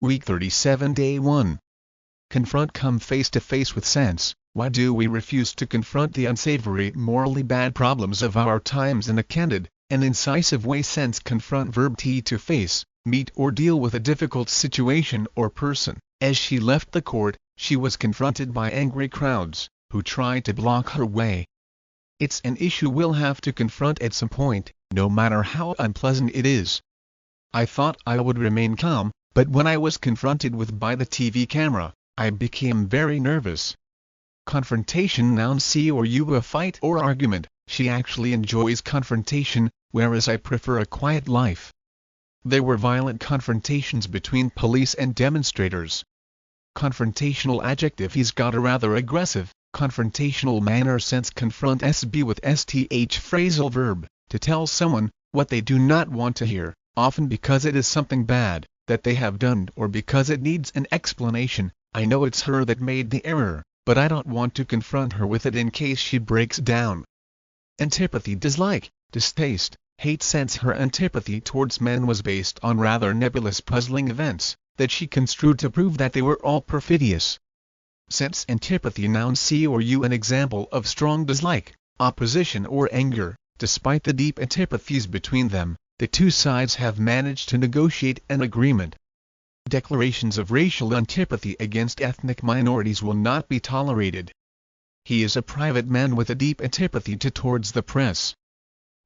Week 37 Day 1. Confront. Come face to face with sense. Why do we refuse to confront the unsavory, morally bad problems of our times in a candid and incisive way? Sense. Confront. Verb. To face, meet or deal with a difficult situation or person. As she left the court, she was confronted by angry crowds, who tried to block her way. It's an issue we'll have to confront at some point, no matter how unpleasant it is. I thought I would remain calm, but when I was confronted with by the TV camera, I became very nervous. Confrontation. Noun. See or you. A fight or argument. She actually enjoys confrontation, whereas I prefer a quiet life. There were violent confrontations between police and demonstrators. Confrontational. Adjective. He's got a rather aggressive, confrontational manner. Sense. Confront. SB with STH. Phrasal verb. To tell someone what they do not want to hear, often because it is something bad that they have done or because it needs an explanation. I know it's her that made the error, but I don't want to confront her with it in case she breaks down. Antipathy. Dislike, distaste, hate. Sense. Her antipathy towards men was based on rather nebulous, puzzling events that she construed to prove that they were all perfidious. Sense. Antipathy. Noun. See or you. An example of strong dislike, opposition or anger. Despite the deep antipathies between them, the two sides have managed to negotiate an agreement. Declarations of racial antipathy against ethnic minorities will not be tolerated. He is a private man with a deep antipathy towards the press.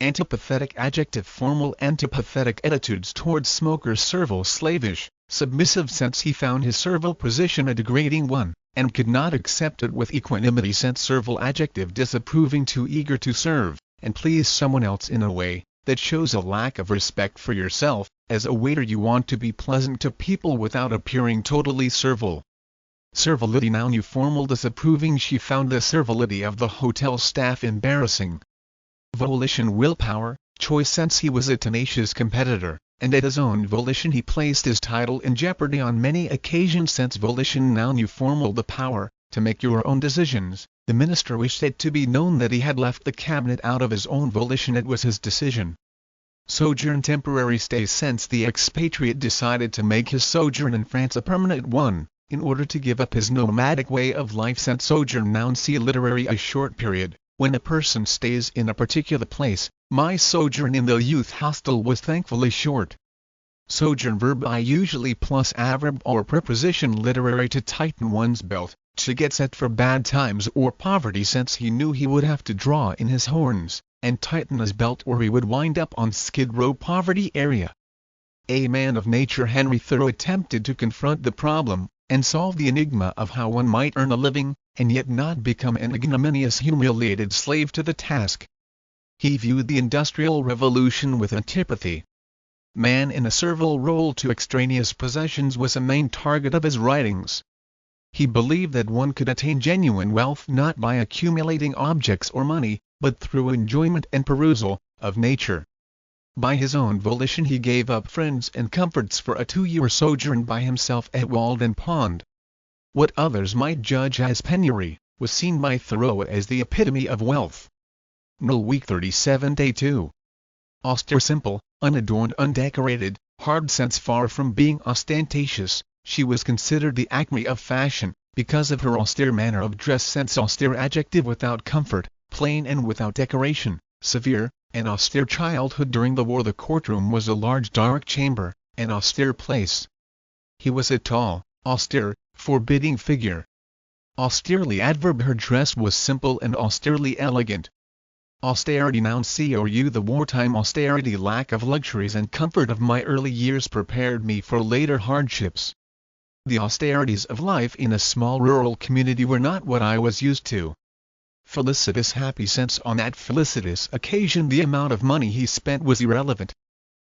Antipathetic. Adjective. Formal. Antipathetic attitudes towards smokers. Servile. Slavish, submissive. Sense. He found his servile position a degrading one, and could not accept it with equanimity. Sense. Servile. Adjective. Disapproving. Too eager to serve and please someone else in a way that shows a lack of respect for yourself. As a waiter, you want to be pleasant to people without appearing totally servile. Servility. Noun. Formal. Disapproving. She found the servility of the hotel staff embarrassing. Volition. Willpower, choice. Sense. He was a tenacious competitor, and at his own volition he placed his title in jeopardy on many occasions. Sense. Volition. Noun. Formal. The power to make your own decisions. The minister wished it to be known that he had left the cabinet out of his own volition. It was his decision. Sojourn. Temporary stay. Sense. The expatriate decided to make his sojourn in France a permanent one, in order to give up his nomadic way of life. Sense. Sojourn. Noun. See literary. A short period, when a person stays in a particular place. My sojourn in the youth hostel was thankfully short. Sojourn. Verb. I usually plus adverb or preposition. Literary. To tighten one's belt, to get set for bad times or poverty. Sense. He knew he would have to draw in his horns and tighten his belt or he would wind up on Skid Row poverty area. A man of nature. Henry Thoreau attempted to confront the problem and solve the enigma of how one might earn a living and yet not become an ignominious, humiliated slave to the task. He viewed the Industrial Revolution with antipathy. Man in a servile role to extraneous possessions was a main target of his writings. He believed that one could attain genuine wealth not by accumulating objects or money, but through enjoyment and perusal of nature. By his own volition he gave up friends and comforts for a 2-year sojourn by himself at Walden Pond. What others might judge as penury, was seen by Thoreau as the epitome of wealth. Week 37 Day 2. Austere. Simple, unadorned, undecorated, hard. Sense. Far from being ostentatious, she was considered the acme of fashion, because of her austere manner of dress. Sense. Austere. Adjective. Without comfort, plain and without decoration, severe, an austere childhood. During the war the courtroom was a large dark chamber, an austere place. He was a tall, austere, forbidding figure. Austerely. Adverb. Her dress was simple and austerely elegant. Austerity. Noun. See or you. The wartime austerity, lack of luxuries and comfort of my early years prepared me for later hardships. The austerities of life in a small rural community were not what I was used to. Felicitous. Happy. Sense. On that felicitous occasion the amount of money he spent was irrelevant.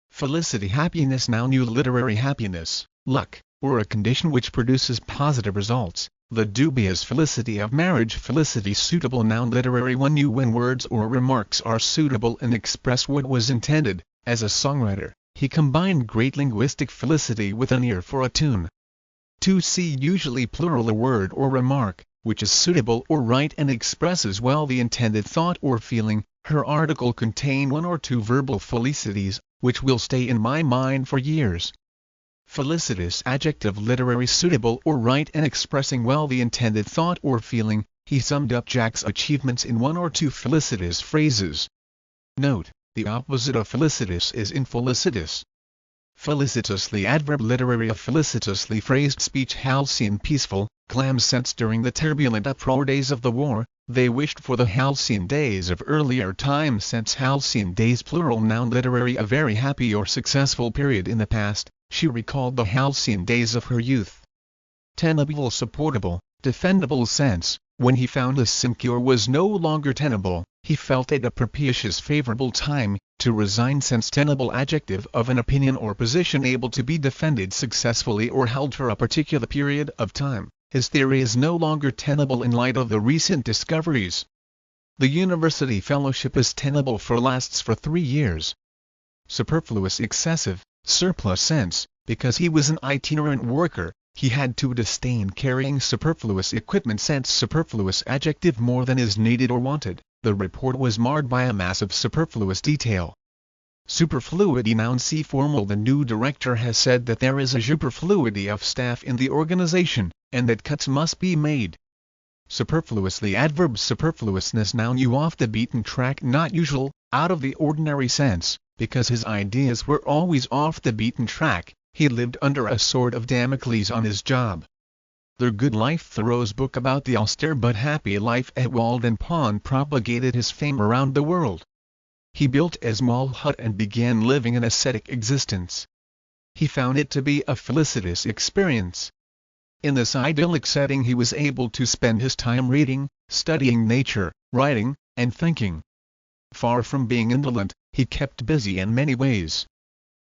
Felicity. Happiness. Noun. Literary. Happiness, luck, or a condition which produces positive results. The dubious felicity of marriage. Felicity. Suitable. Noun. Literary. One. When words or remarks are suitable and express what was intended. As a songwriter, he combined great linguistic felicity with an ear for a tune. 2. See usually plural. A word or remark which is suitable or right and expresses well the intended thought or feeling. Her article contained 1 or 2 verbal felicities, which will stay in my mind for years. Felicitous adjective literary suitable or right and expressing well the intended thought or feeling. He summed up Jack's achievements in one or two felicitous phrases. Note: the opposite of felicitous is infelicitous. Felicitously adverb literary. A felicitously phrased speech. Halcyon peaceful, calm sense. During the turbulent uproar days of the war, they wished for the halcyon days of earlier times. Since halcyon days plural noun literary. A very happy or successful period in the past. She recalled the halcyon days of her youth. Tenable supportable, defendable sense. When he found a sinecure was no longer tenable, he felt it a propitious favorable time to resign. Since tenable adjective of an opinion or position able to be defended successfully or held for a particular period of time. His theory is no longer tenable in light of the recent discoveries. The university fellowship is tenable for lasts for 3 years. Superfluous excessive, surplus sense. Because he was an itinerant worker, he had to disdain carrying superfluous equipment. Since superfluous adjective more than is needed or wanted, the report was marred by a mass of superfluous detail. Superfluity noun. See formal. The new director has said that there is a superfluity of staff in the organization, and that cuts must be made. Superfluously adverb superfluousness noun. You off the beaten track. Not usual, out of the ordinary sense, because his ideas were always off the beaten track. He lived under a sword of Damocles on his job. The Good Life. Thoreau's book about the austere but happy life at Walden Pond propagated his fame around the world. He built a small hut and began living an ascetic existence. He found it to be a felicitous experience. In this idyllic setting he was able to spend his time reading, studying nature, writing, and thinking. Far from being indolent, he kept busy in many ways.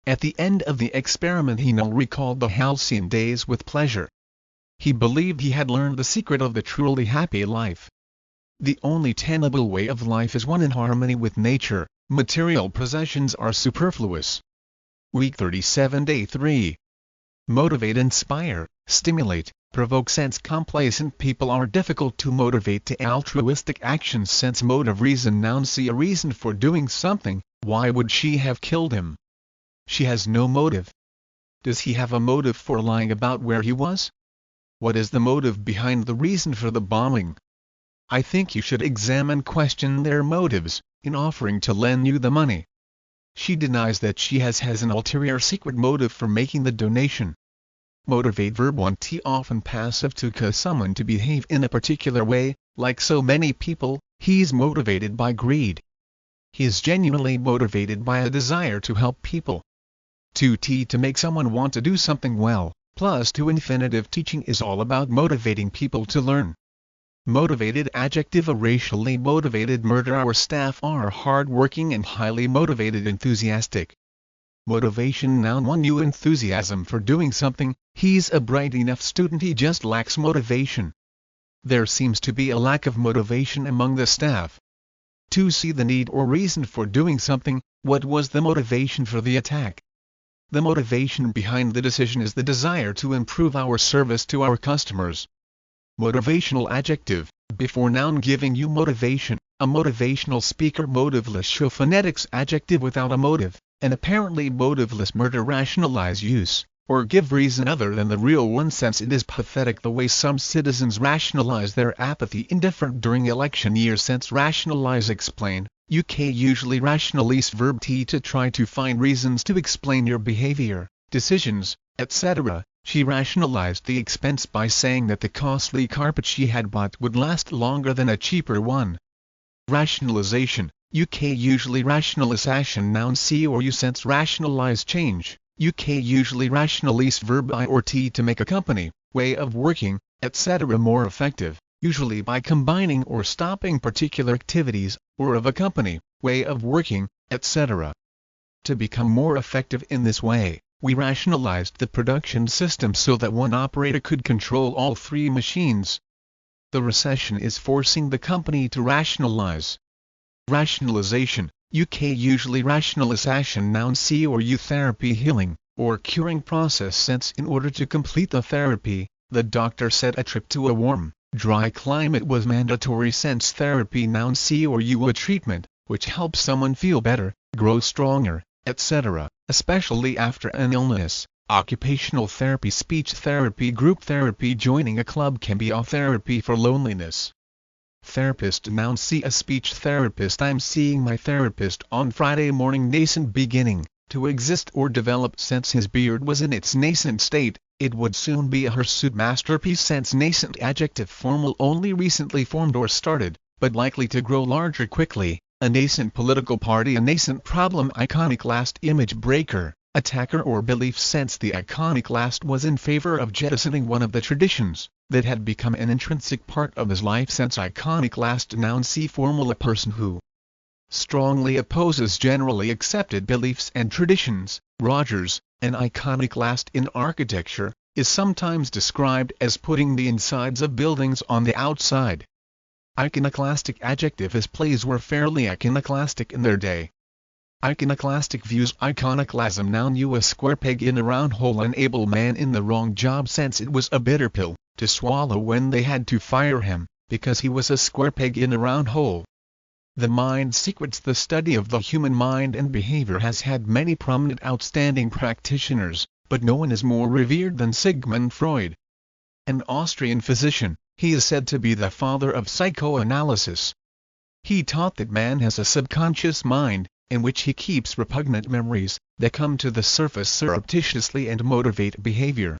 At the end of the experiment he now recalled the halcyon days with pleasure. He believed he had learned the secret of the truly happy life. The only tenable way of life is one in harmony with nature. Material possessions are superfluous. Week 37 Day 3. Motivate. Inspire, stimulate, provoke. Since complacent people are difficult to motivate to altruistic actions. Since motive reason noun. See a reason for doing something. Why would she have killed him? She has no motive. Does he have a motive for lying about where he was? What is the motive behind the reason for the bombing? I think you should question their motives, in offering to lend you the money. She denies that she has an ulterior secret motive for making the donation. Motivate. Verb 1. Often passive to cause someone to behave in a particular way. Like so many people, he's motivated by greed. He is genuinely motivated by a desire to help people. 2. To make someone want to do something well. Plus 2. Infinitive teaching is all about motivating people to learn. Motivated adjective. A racially motivated murder. Our staff are hard-working and highly motivated. Enthusiastic. Motivation noun. 1. Enthusiasm for doing something. He's a bright enough student, he just lacks motivation. There seems to be a lack of motivation among the staff. 2. See the need or reason for doing something. What was the motivation for the attack? The motivation behind the decision is the desire to improve our service to our customers. Motivational adjective, before noun giving you motivation, a motivational speaker. Motiveless. Show phonetics adjective without a motive, an apparently motiveless murder. Rationalize use, or give reason other than the real one. Since it is pathetic the way some citizens rationalize their apathy indifferent during election year. Since rationalize explain, UK usually rationalise. Verb to try to find reasons to explain your behavior, decisions, etc. She rationalized the expense by saying that the costly carpet she had bought would last longer than a cheaper one. Rationalization, UK usually rationalization. Noun. See or you. Since rationalize change, UK usually rationalise. Verb I or T to make a company, way of working, etc. more effective, usually by combining or stopping particular activities, or of a company, way of working, etc. To become more effective in this way, we rationalized the production system so that one operator could control all 3 machines. The recession is forcing the company to rationalize. Rationalization, UK usually rationalization. Noun. See or you. Therapy. Healing, or curing process. Since in order to complete the therapy, the doctor said a trip to a warm, dry climate was mandatory. Since therapy. Noun. See or you. A treatment, which helps someone feel better, grow stronger, etc., especially after an illness. Occupational therapy, speech therapy, group therapy. Joining a club can be a therapy for loneliness. Therapist. Noun see a speech therapist. I'm seeing my therapist on Friday morning. Nascent, beginning to exist or develop. Since his beard was in its nascent state, it would soon be a hirsute masterpiece. Since nascent, adjective, formal, only recently formed or started, but likely to grow larger quickly. A nascent political party. A nascent problem. Iconoclast, image breaker, attacker or belief. Since the iconoclast was in favor of jettisoning one of the traditions that had become an intrinsic part of his life. Since iconoclast. Noun see formal, a person who strongly opposes generally accepted beliefs and traditions. Rogers, an iconoclast in architecture, is sometimes described as putting the insides of buildings on the outside. Iconoclastic, adjective, his plays were fairly iconoclastic in their day. Iconoclastic views. Iconoclasm. Noun you a square peg in a round hole. An able man in the wrong job. Since it was a bitter pill to swallow when they had to fire him, because he was a square peg in a round hole. The Mind Secrets. The study of the human mind and behavior has had many prominent outstanding practitioners, but no one is more revered than Sigmund Freud. An Austrian physician, he is said to be the father of psychoanalysis. He taught that man has a subconscious mind, in which he keeps repugnant memories, that come to the surface surreptitiously and motivate behavior.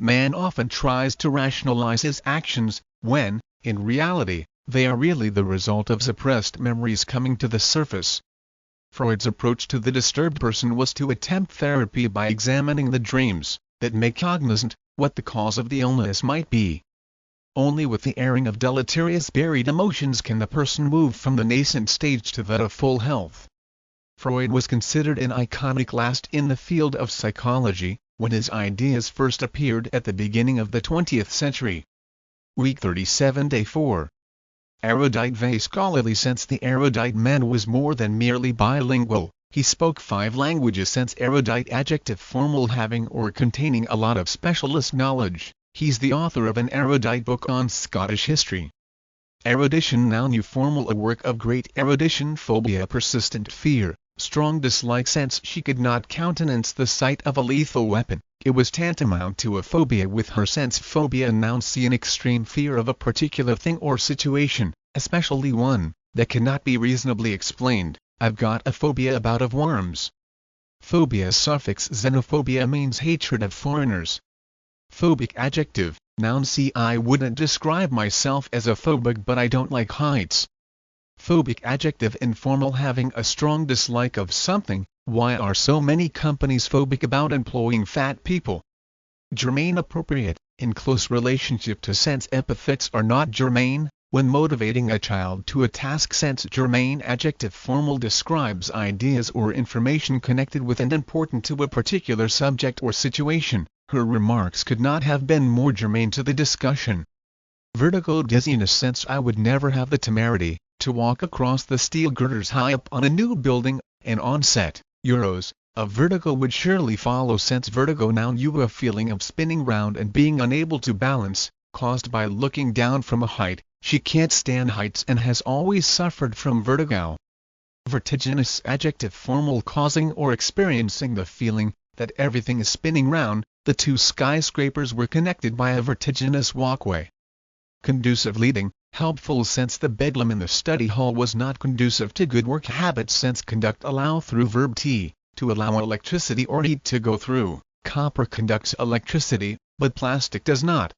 Man often tries to rationalize his actions, when, in reality, they are really the result of suppressed memories coming to the surface. Freud's approach to the disturbed person was to attempt therapy by examining the dreams that make cognizant what the cause of the illness might be. Only with the airing of deleterious buried emotions can the person move from the nascent stage to that of full health. Freud was considered an iconoclast in the field of psychology, when his ideas first appeared at the beginning of the 20th century. Week 37, Day 4. Erudite, very scholarly. Since the erudite man was more than merely bilingual, he spoke 5 languages. Since erudite, adjective, formal, having or containing a lot of specialist knowledge, he's the author of an erudite book on Scottish history. Erudition. Noun you formal, a work of great erudition. Phobia, persistent fear, strong dislike. Since she could not countenance the sight of a lethal weapon, it was tantamount to a phobia with her. Since phobia. Noun see an extreme fear of a particular thing or situation, especially one that cannot be reasonably explained. I've got a phobia of worms. Phobia. Suffix, xenophobia, means hatred of foreigners. Phobic, adjective. Noun see I wouldn't describe myself as a phobic, but I don't like heights. Phobic, adjective, informal, having a strong dislike of something. Why are so many companies phobic about employing fat people? Germane, appropriate, in close relationship to. Sense epithets are not germane when motivating a child to a task. Sense germane, adjective, formal, describes ideas or information connected with and important to a particular subject or situation. Her remarks could not have been more germane to the discussion. Vertigo, dizziness. Since I would never have the temerity to walk across the steel girders high up on a new building, and on set, Euros, a vertigo would surely follow. Since vertigo. Noun you a feeling of spinning round and being unable to balance, caused by looking down from a height. She can't stand heights and has always suffered from vertigo. Vertiginous, adjective, formal, causing or experiencing the feeling that everything is spinning round. The 2 skyscrapers were connected by a vertiginous walkway. Conducive, leading, helpful. Since the bedlam in the study hall was not conducive to good work habits. Since conduct, allow through, verb t, to allow electricity or heat to go through. Copper conducts electricity, but plastic does not.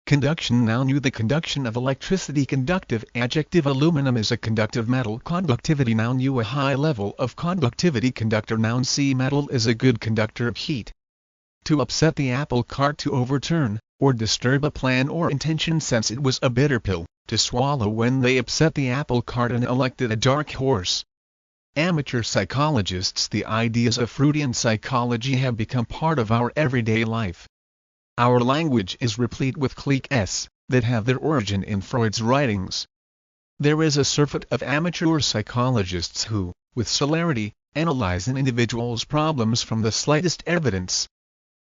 Conduction. Noun you the conduction of electricity. Conductive, adjective, aluminum is a conductive metal. Conductivity. Noun you a high level of conductivity. Conductor. Noun see metal is a good conductor of heat. To upset the apple cart, to overturn or disturb a plan or intention. Since it was a bitter pill to swallow when they upset the apple cart and elected a dark horse. Amateur psychologists. The ideas of Freudian psychology have become part of our everyday life. Our language is replete with cliques that have their origin in Freud's writings. There is a surfeit of amateur psychologists who, with celerity, analyze an individual's problems from the slightest evidence.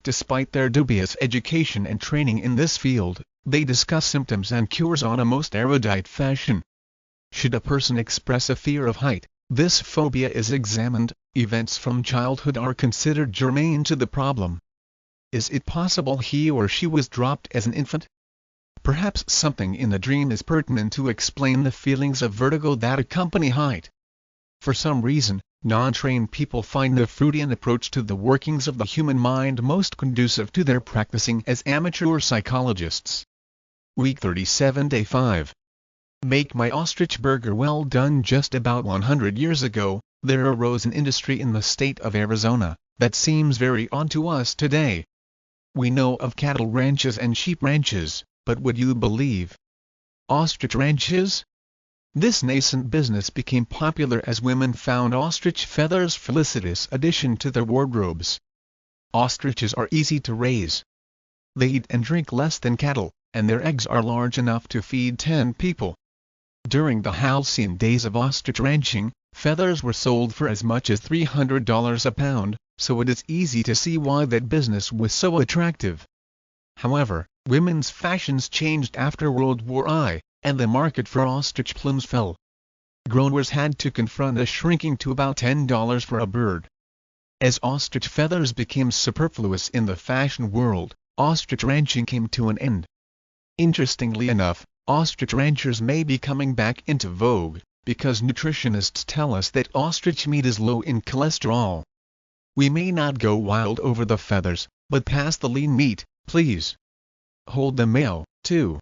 Despite their dubious education and training in this field, they discuss symptoms and cures on a most erudite fashion. Should a person express a fear of height, this phobia is examined. Events from childhood are considered germane to the problem. Is it possible he or she was dropped as an infant? Perhaps something in the dream is pertinent to explain the feelings of vertigo that accompany height. For some reason, non-trained people find the Freudian approach to the workings of the human mind most conducive to their practicing as amateur psychologists. Week 37, Day 5. Make my ostrich burger. Well done. Just about 100 years ago, there arose an industry in the state of Arizona that seems very odd to us today. We know of cattle ranches and sheep ranches, but would you believe ostrich ranches? This nascent business became popular as women found ostrich feathers felicitous addition to their wardrobes. Ostriches are easy to raise. They eat and drink less than cattle, and their eggs are large enough to feed 10 people. During the halcyon days of ostrich ranching, feathers were sold for as much as $300 a pound, so it is easy to see why that business was so attractive. However, women's fashions changed after World War I, and the market for ostrich plumes fell. Growers had to confront a shrinking to about $10 for a bird. As ostrich feathers became superfluous in the fashion world, ostrich ranching came to an end. Interestingly enough, ostrich ranchers may be coming back into vogue, because nutritionists tell us that ostrich meat is low in cholesterol. We may not go wild over the feathers, but pass the lean meat, please. Hold the mayo, too.